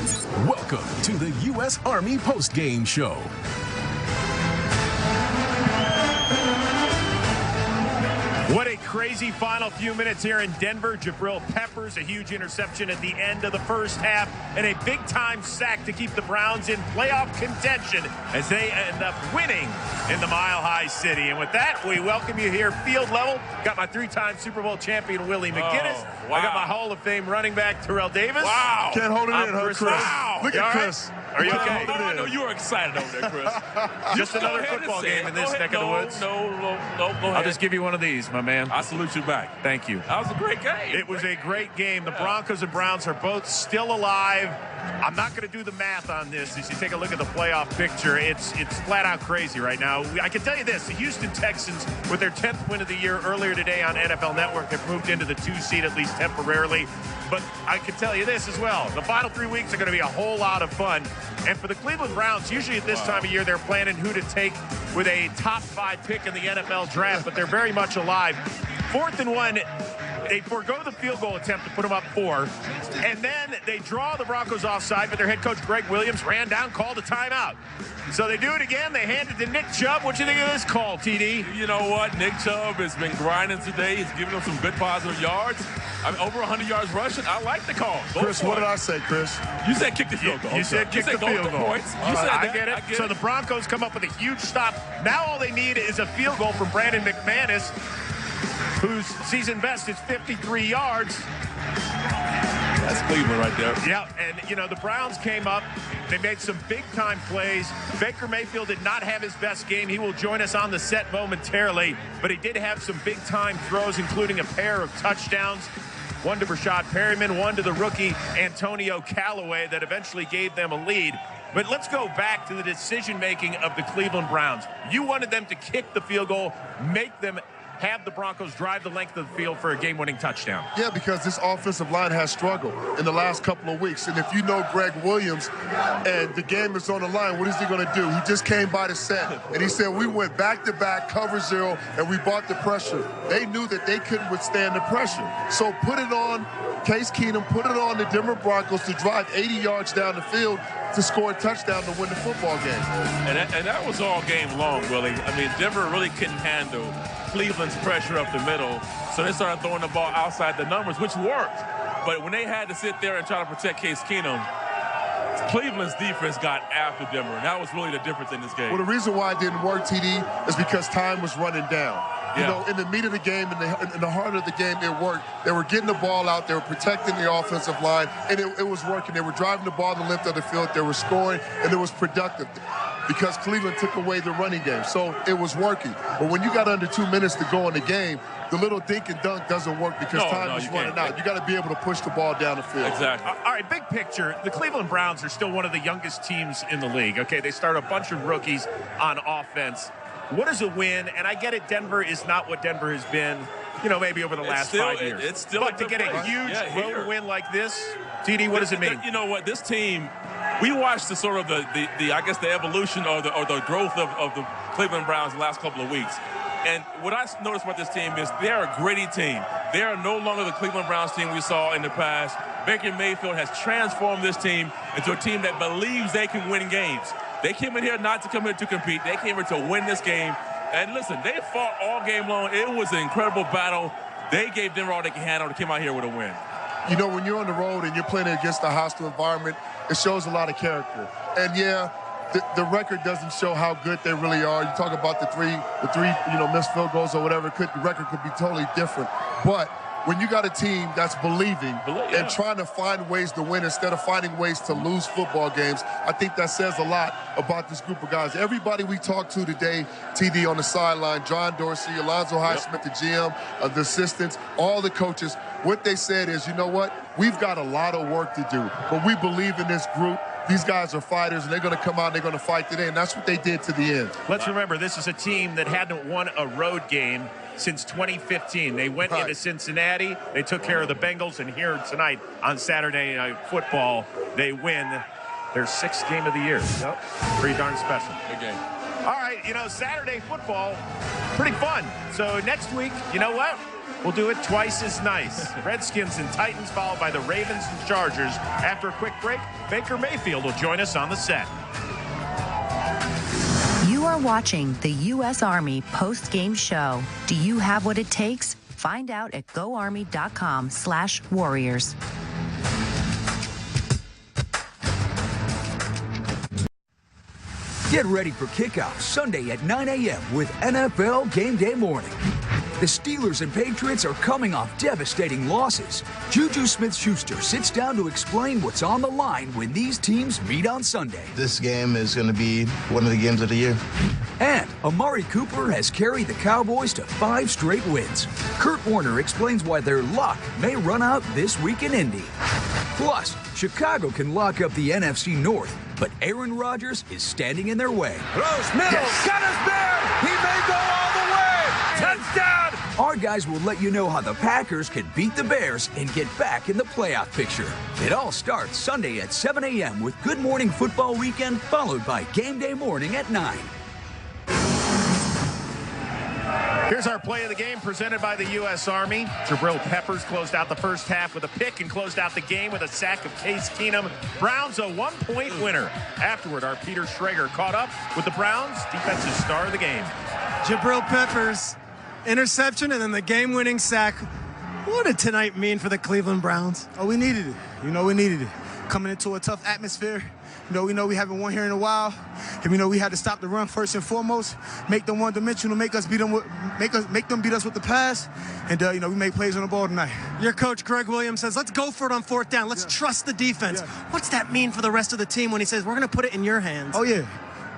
Welcome to the U.S. Army Postgame Show. What a crazy final few minutes here in Denver. Jabril Peppers, a huge interception at the end of the first half, and a big-time sack to keep the Browns in playoff contention as they end up winning in the Mile High City. And with that, we welcome you here field level. Got my three-time Super Bowl champion, Willie McGinnis. Oh, wow. I got my Hall of Fame running back, Terrell Davis. Wow. Can't hold it in, Chris. Chris. Wow. Look at Chris. Are you okay? Oh, I know you were excited over there, Chris. Just another football game in this neck of the woods. No, go ahead. I'll just give you one of these, my man. I salute you back. Thank you. That was a great game. It was a great game. The Broncos and Browns are both still alive. I'm not going to do the math on this. As you take a look at the playoff picture, it's flat out crazy right now. I can tell you this, the Houston Texans, with their 10th win of the year earlier today on NFL Network, have moved into the 2 seed at least temporarily. But I can tell you this as well. The final 3 weeks are going to be a whole lot of fun. And for the Cleveland Browns, usually at this time of year, they're planning who to take with a top 5 pick in the NFL draft, but they're very much alive. 4th and 1, they forego the field goal attempt to put them up 4. And then they draw the Broncos offside, but their head coach, Greg Williams, ran down, called a timeout. So they do it again. They hand it to Nick Chubb. What do you think of this call, TD? You know what? Nick Chubb has been grinding today. He's giving them some good positive yards. I mean, over 100 yards rushing. I like the call. Chris, what did I say, Chris? You said kick the field goal. You said kick the go field with the goal. points. You said I that. get it. I get So it. the Broncos come up with a huge stop. Now all they need is a field goal from Brandon McManus, whose season best is 53 yards. That's Cleveland right there. Yeah, and, you know, the Browns came up. They made some big-time plays. Baker Mayfield did not have his best game. He will join us on the set momentarily, but he did have some big-time throws, including a pair of touchdowns. One to Rashad Perryman, one to the rookie Antonio Callaway that eventually gave them a lead. But let's go back to the decision-making of the Cleveland Browns. You wanted them to kick the field goal, make them have the Broncos drive the length of the field for a game-winning touchdown. Yeah, because this offensive line has struggled in the last couple of weeks. And if you know Greg Williams and the game is on the line, what is he going to do? He just came by the set, and he said, we went back-to-back, cover 0, and we bought the pressure. They knew that they couldn't withstand the pressure. So put it on Case Keenum, put it on the Denver Broncos to drive 80 yards down the field to score a touchdown to win the football game. And that was all game long, Willie. I mean, Denver really couldn't handle Cleveland's pressure up the middle, so they started throwing the ball outside the numbers, which worked. But when they had to sit there and try to protect Case Keenum, Cleveland's defense got after Denver, and that was really the difference in this game. Well, the reason why it didn't work, TD, is because time was running down. You Yeah. know, in the meat of the game, in the heart of the game, it worked. They were getting the ball out. They were protecting the offensive line, and it was working. They were driving the ball the length of the field. They were scoring, and it was productive because Cleveland took away the running game. So it was working. But when you got under 2 minutes to go in the game, the little dink and dunk doesn't work because time is running out. You got to be able to push the ball down the field. Exactly. All right, big picture, the Cleveland Browns are still one of the youngest teams in the league. Okay, they start a bunch of rookies on offense. What is a win? And I get it, Denver is not what Denver has been, you know, maybe over the last 5 years. It's still but to get a huge road win like this, TD, what does it mean? You know what? This team, we watched the sort of the I guess the evolution or the growth of the Cleveland Browns the last couple of weeks. And what I noticed about this team is they're a gritty team. They are no longer the Cleveland Browns team we saw in the past. Baker Mayfield has transformed this team into a team that believes they can win games. They came in here not to come here to compete. They came here to win this game. And listen, they fought all game long. It was an incredible battle. They gave Denver all they can handle to come out here with a win. You know, when you're on the road and you're playing against a hostile environment, it shows a lot of character. And yeah, the record doesn't show how good they really are. You talk about the three, missed field goals or whatever. The record could be totally different. But when you got a team that's believing and trying to find ways to win instead of finding ways to lose football games, I think that says a lot about this group of guys. Everybody we talked to today, TD on the sideline, John Dorsey, Alonzo Highsmith, the GM, the assistants, all the coaches, what they said is, you know what, we've got a lot of work to do, but we believe in this group. These guys are fighters, and they're going to come out and they're going to fight today, and that's what they did to the end. Let's remember, this is a team that hadn't won a road game since 2015. They went into Cincinnati, they took care of the Bengals, and here tonight on Saturday Night Football, they win their 6th game of the year. Yep. Pretty darn special. Good game. All right, you know, Saturday football, pretty fun. So next week, you know what? We'll do it twice as nice. Redskins and Titans, followed by the Ravens and Chargers. After a quick break, Baker Mayfield will join us on the set. You are watching the U.S. Army post-game show. Do you have what it takes? Find out at goarmy.com/warriors. Get ready for kickoff Sunday at 9 a.m. with NFL Game Day Morning. The Steelers and Patriots are coming off devastating losses. Juju Smith-Schuster sits down to explain what's on the line when these teams meet on Sunday. This game is going to be one of the games of the year. And Amari Cooper has carried the Cowboys to 5 straight wins. Kurt Warner explains why their luck may run out this week in Indy. Plus, Chicago can lock up the NFC North, but Aaron Rodgers is standing in their way. Close middle, got his man! He may go all the way! Touchdown! Our guys will let you know how the Packers can beat the Bears and get back in the playoff picture. It all starts Sunday at 7 a.m. with Good Morning Football Weekend, followed by Game Day Morning at 9. Here's our play of the game presented by the U.S. Army. Jabril Peppers closed out the first half with a pick and closed out the game with a sack of Case Keenum. Browns a 1-point winner. Afterward, our Peter Schrager caught up with the Browns' defensive star of the game. Jabril Peppers, interception, and then the game-winning sack. What did tonight mean for the Cleveland Browns? Oh, we needed it. We needed it. Coming into a tough atmosphere. We know we haven't won here in a while. And we know we had to stop the run first and foremost, make them one-dimensional, make them beat us with the pass, and we make plays on the ball tonight. Your coach, Greg Williams, says, let's go for it on 4th down. Let's trust the defense. Yeah. What's that mean for the rest of the team when he says, we're going to put it in your hands? Oh, yeah.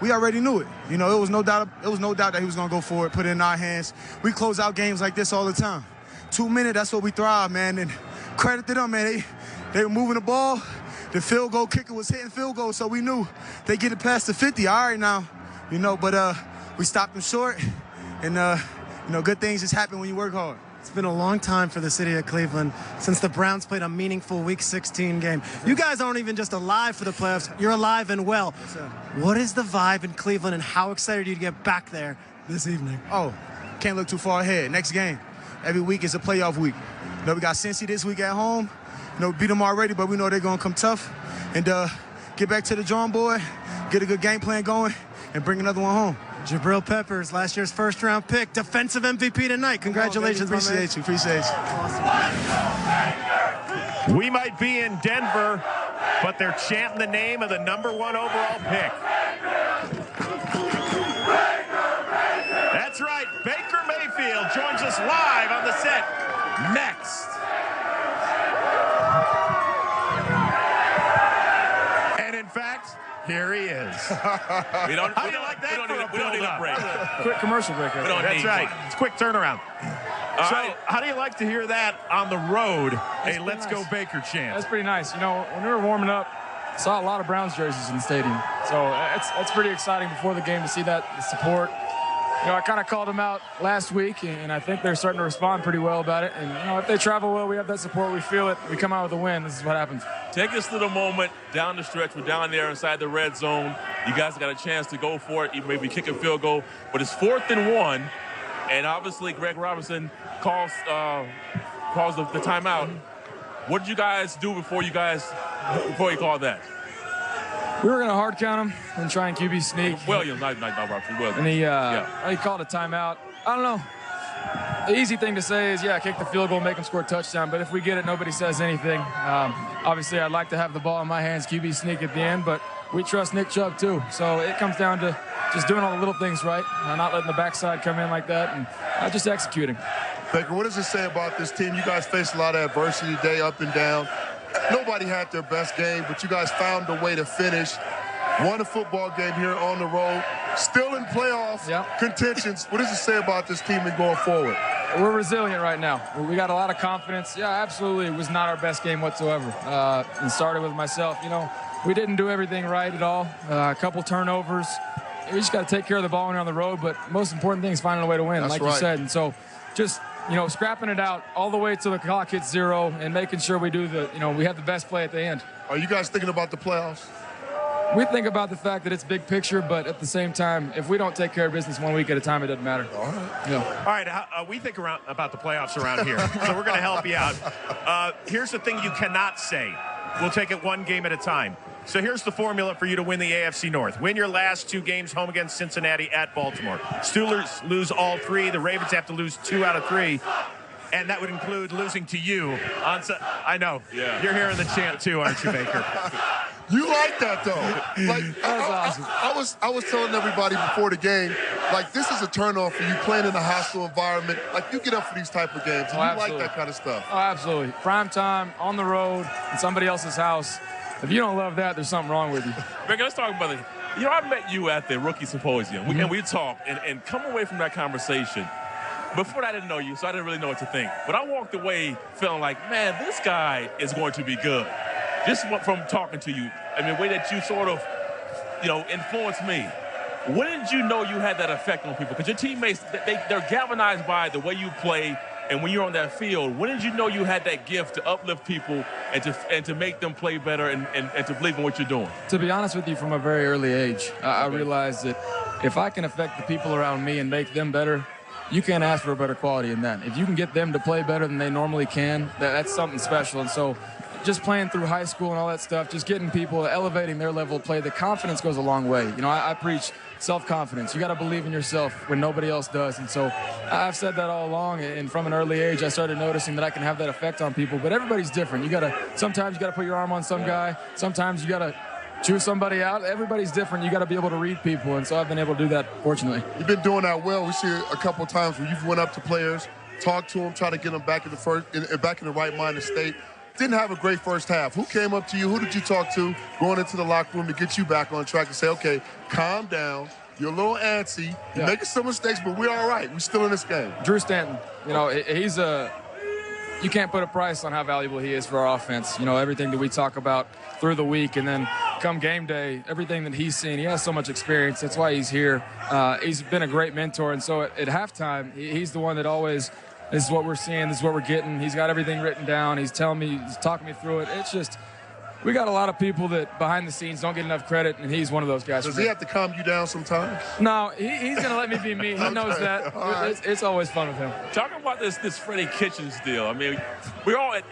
We already knew it. It was no doubt that he was going to go for it, put it in our hands. We close out games like this all the time. 2 minutes, that's what we thrive, man. And credit to them, man. They were moving the ball. The field goal kicker was hitting field goals, so we knew they get it past the 50. All right now, but we stopped them short, and good things just happen when you work hard. It's been a long time for the city of Cleveland since the Browns played a meaningful Week 16 game. You guys aren't even just alive for the playoffs, you're alive and well. Yes, sir. What is the vibe in Cleveland, and how excited are you to get back there this evening? Oh, can't look too far ahead. Next game. Every week is a playoff week. We got Cincy this week at home. Beat them already, but we know they're going to come tough. And get back to the drawing board, get a good game plan going, and bring another one home. Jabril Peppers, last year's first-round pick, defensive MVP tonight. Congratulations, my man. Appreciate you. Awesome. We might be in Denver, but they're chanting the name of the #1 overall pick. That's right. Baker Mayfield joins us live on the set next. And in fact, here he is. How do you like that for a build-up? Quick commercial break. That's right. It's a quick turnaround. How do you like to hear that on the road? Hey, let's go Baker chant. That's pretty nice. When we were warming up, saw a lot of Browns jerseys in the stadium. So it's pretty exciting before the game to see that support. I kind of called them out last week, and I think they're starting to respond pretty well about it. And, if they travel well, we have that support, we feel it, we come out with a win. This is what happens. Take us to the moment down the stretch. We're down there inside the red zone. You guys got a chance to go for it. You maybe kick a field goal, but it's 4th and 1, and obviously Greg Robinson calls the timeout. What did you guys do before you called that? We were going to hard count him and try and QB sneak. Williams, not Robinson. Williams. And he called a timeout. I don't know. The easy thing to say is, kick the field goal, make them score a touchdown. But if we get it, nobody says anything. Obviously, I'd like to have the ball in my hands, QB sneak at the end, but we trust Nick Chubb too. So it comes down to just doing all the little things right, not letting the backside come in like that, and just executing. Baker, what does it say about this team? You guys faced a lot of adversity day up and down. Nobody had their best game, but you guys found a way to finish. Won a football game here on the road. Still in playoff contentions. What does it say about this team and going forward? We're resilient right now. We got a lot of confidence. Yeah, absolutely. It was not our best game whatsoever. And started with myself. We didn't do everything right at all. A couple turnovers. We just got to take care of the ball when we're on the road. But most important thing is finding a way to win, like you said. And so just scrapping it out all the way till the clock hits 0 and making sure we do we have the best play at the end. Are you guys thinking about the playoffs? We think about the fact that it's big picture, but at the same time, if we don't take care of business 1 week at a time, it doesn't matter. All right. Yeah. All right. We think about the playoffs around here, so we're going to help you out. Here's the thing you cannot say. We'll take it one game at a time. So here's the formula for you to win the AFC North. Win your last 2 games home against Cincinnati, at Baltimore. Steelers lose all 3. The Ravens have to lose 2 out of 3. And that would include losing to you. I know. Yeah. You're hearing the chant too, aren't you, Baker? You like that, though. Like, awesome. I was telling everybody before the game, like, this is a turn-on for you playing in a hostile environment. Like, you get up for these type of games, and you like that kind of stuff. Oh, absolutely. Prime time, on the road, in somebody else's house. If you don't love that, there's something wrong with you. Baker, let's talk about it. You know, I met you at the rookie symposium, and we talked, and come away from that conversation. Before that, I didn't know you, so I didn't really know what to think. But I walked away feeling like, man, this guy is going to be good. Just from talking to you, I mean, the way that you sort of, influenced me. When did you know you had that effect on people? Because your teammates, they're galvanized by the way you play, and when you're on that field, when did you know you had that gift to uplift people and to make them play better and to believe in what you're doing? To be honest with you, from a very early age, I realized that if I can affect the people around me and make them better, you can't ask for a better quality than that. If you can get them to play better than they normally can, that's something special. And so just playing through high school and all that stuff, just getting people, elevating their level of play, the confidence goes a long way. I preach self-confidence. You got to believe in yourself when nobody else does. And so I've said that all along, and from an early age, I started noticing that I can have that effect on people. But everybody's different. Sometimes you got to put your arm on some guy. Sometimes you got to choose somebody out. Everybody's different. You got to be able to read people, and so I've been able to do that, fortunately. You've been doing that well. We see it a couple of times where you've went up to players, talked to them, try to get them back in the right minded state. Didn't have a great first half. Who came up to you? Who did you talk to going into the locker room to get you back on track and say, okay, calm down. You're a little antsy. You're making some mistakes, but we're all right. We're still in this game. Drew Stanton, he's you can't put a price on how valuable he is for our offense. Everything that we talk about through the week, and then come game day, everything that he's seen, he has so much experience. That's why he's here. He's been a great mentor, and so at halftime, he's the one that always, this is what we're seeing, this is what we're getting. He's got everything written down. He's telling me, he's talking me through it. It's just, we got a lot of people that behind the scenes don't get enough credit, and he's one of those guys. Does he have to calm you down sometimes? No, he's going to let me be me. He knows that. Right. It's always fun with him. Talking about this Freddie Kitchens deal, I mean,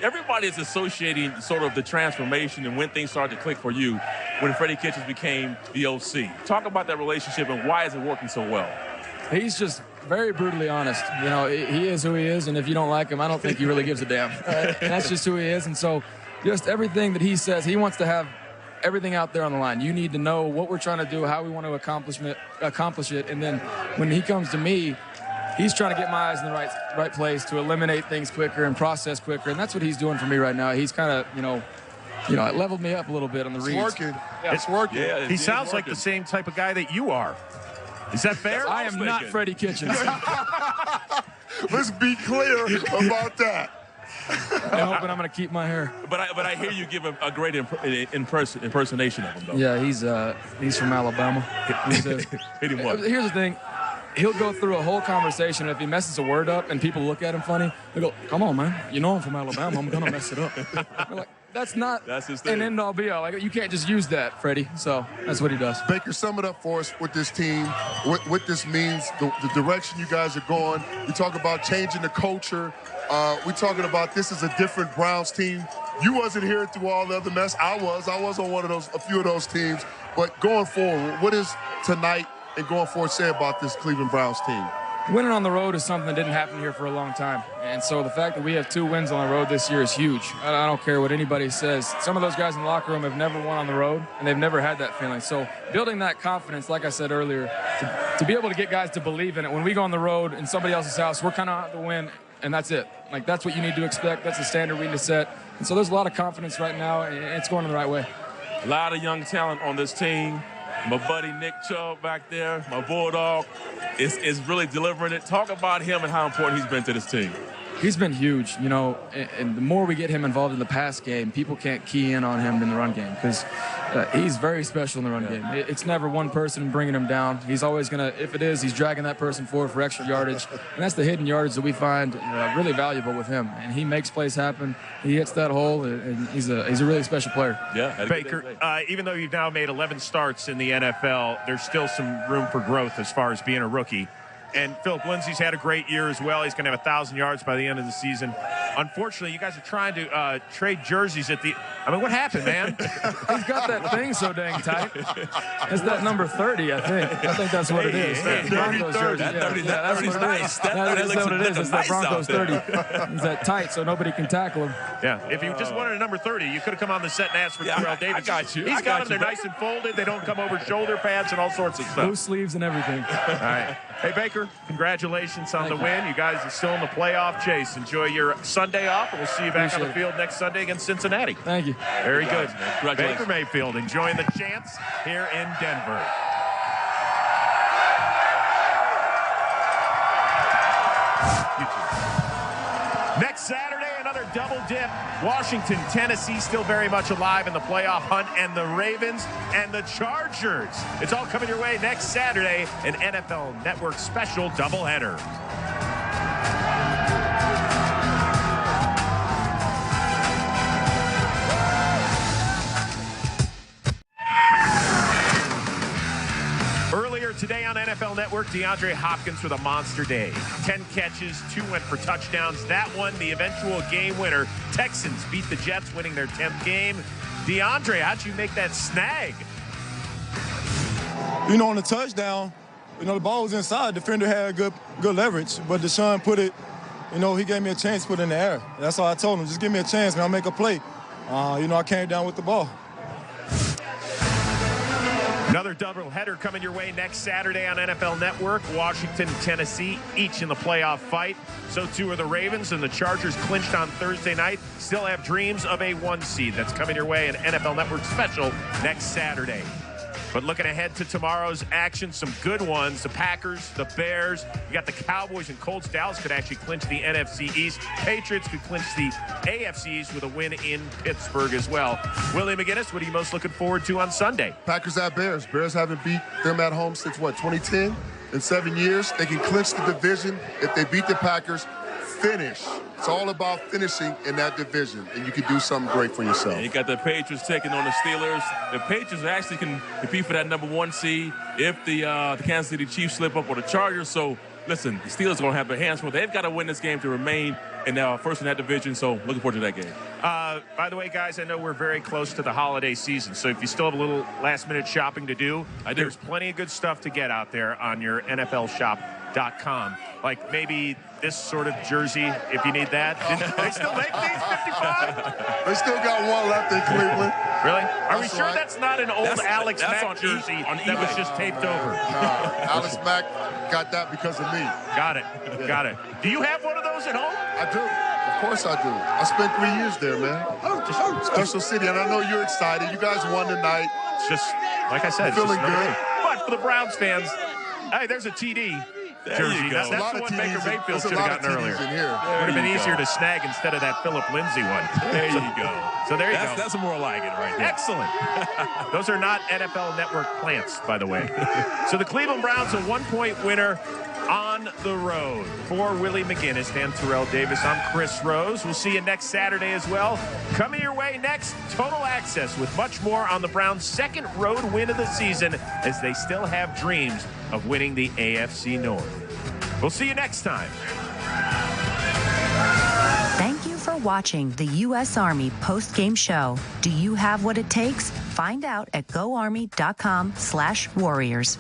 everybody is associating sort of the transformation and when things started to click for you when Freddie Kitchens became the OC. Talk about that relationship and why is it working so well? He's just very brutally honest. He is who he is, and if you don't like him, I don't think he really gives a damn. That's just who he is, and so just everything that he says, he wants to have everything out there on the line. You need to know what we're trying to do, how we want to accomplish it, and then when he comes to me, he's trying to get my eyes in the right place to eliminate things quicker and process quicker, and that's what he's doing for me right now. He's kind of, it leveled me up a little bit on the reads. It's working. Yeah. It's working. Yeah, he sounds like the same type of guy that you are. Is that fair? I am not Freddie Kitchens. Let's be clear about that. I'm hoping I'm going to keep my hair. But I hear you give a great impersonation of him, though. Yeah, he's from Alabama. Hit him what? Here's the thing. He'll go through a whole conversation, and if he messes a word up and people look at him funny, he'll go, come on, man. I'm from Alabama. I'm going to mess it up. We're like, that's his thing. An end-all be-all. Like, you can't just use that, Freddie. So that's what he does. Baker, sum it up for us with this team, what this means, the direction you guys are going. We talk about changing the culture. We're talking about this is a different Browns team. You wasn't here through all the other mess. I was on a few of those teams. But going forward, what is tonight and going forward say about this Cleveland Browns team? Winning on the road is something that didn't happen here for a long time. And so the fact that we have 2 wins on the road this year is huge. I don't care what anybody says. Some of those guys in the locker room have never won on the road, and they've never had that feeling. So building that confidence, like I said earlier, to be able to get guys to believe in it. When we go on the road in somebody else's house, we're kind of out to win, and that's it. Like, that's what you need to expect. That's the standard we need to set. And so there's a lot of confidence right now, and it's going in the right way. A lot of young talent on this team. My buddy Nick Chubb back there, my Bulldog, is really delivering it. Talk about him and how important he's been to this team. He's been huge, you know, and the more we get him involved in the pass game, people can't key in on him in the run game because he's very special in the run game. It's never one person bringing him down. He's always going to, if it is, he's dragging that person forward for extra yardage. And that's the hidden yardage that we find really valuable with him. And he makes plays happen. He hits that hole, and he's a really special player. Yeah, Baker, even though you've now made 11 starts in the NFL, there's still some room for growth as far as being a rookie. And Philip Lindsay's had a great year as well. He's going to have 1,000 yards by the end of the season. Unfortunately, you guys are trying to trade jerseys at the – I mean, what happened, man? He's got that thing so dang tight. It's that number 30, I think. I think that's what it is. Broncos jersey. That's what it is. That's what it is. It's that Broncos 30. He's that tight so nobody can tackle him. Yeah, if you just wanted a number 30, you could have come on the set and asked for Terrell Davis. I got you. He's got them. They're nice and folded. They don't come over shoulder pads and all sorts of stuff. Loose sleeves and everything. All right. Hey, Baker, congratulations on the win. You guys are still in the playoff chase. Enjoy your Sunday off, and we'll see you back on the field next Sunday against Cincinnati. Thank you. Very good. Baker Mayfield enjoying the chance here in Denver. Next Saturday, another double dip. Washington, Tennessee still very much alive in the playoff hunt, and the Ravens and the Chargers. It's all coming your way next Saturday, an NFL Network special doubleheader. Today on NFL Network, DeAndre Hopkins with a monster day. 10 catches, 2 went for touchdowns. That one, the eventual game winner. Texans beat the Jets, winning their 10th game. DeAndre, how'd you make that snag? You know, on the touchdown, you know, the ball was inside. Defender had good leverage, but Deshaun put it, you know, he gave me a chance to put it in the air. That's all I told him. Just give me a chance, man. I'll make a play. You know, I came down with the ball. Another doubleheader coming your way next Saturday on NFL Network. Washington and Tennessee, each in the playoff fight. So too are the Ravens, and the Chargers clinched on Thursday night. Still have dreams of a 1 seed. That's coming your way, an NFL Network special next Saturday. But looking ahead to tomorrow's action, some good ones. The Packers, the Bears. You got the Cowboys and Colts. Dallas could actually clinch the NFC East. Patriots could clinch the AFC East with a win in Pittsburgh as well. Willie McGinnis, what are you most looking forward to on Sunday? Packers at Bears. Bears haven't beat them at home since, 2010? In 7 years. They can clinch the division if they beat the Packers. Finish. It's all about finishing in that division, and you can do something great for yourself. And you got the Patriots taking on the Steelers. The Patriots actually can compete for that number 1 seed if the Kansas City Chiefs slip up with the Chargers. So, listen, the Steelers are going to have their hands full. They've got to win this game to remain first in that division, so looking forward to that game. By the way, guys, I know we're very close to the holiday season, so if you still have a little last-minute shopping to do, there's plenty of good stuff to get out there on your NFLshop.com. Like maybe this sort of jersey, if you need that. They still make these 55? They still got one left in Cleveland. Really? Are we sure right. that's not an old Alex Mack jersey that was just taped over? Alex Mack got that because of me. Got it. Got it. Do you have one of those at home? I do. Of course I do. I spent 3 years there, man. Special city, and I know you're excited. You guys won tonight. It's just, like I said, feeling good. But for the Browns fans, hey, there's a TD. Jersey. That's the one Baker Mayfield should have gotten earlier. Would have been easier to snag instead of that Philip Lindsay one. There you go. So there you go. That's more like it right there. Excellent. Those are not NFL Network plants, by the way. So the Cleveland Browns, a 1-point winner on the road. For Willie McGinnis and Terrell Davis, I'm Chris Rose. We'll see you next Saturday as well. Coming your way next, Total Access with much more on the Browns' second road win of the season as they still have dreams of winning the AFC North. We'll see you next time. Thank you for watching the U.S. Army post-game show. Do you have what it takes? Find out at GoArmy.com/warriors.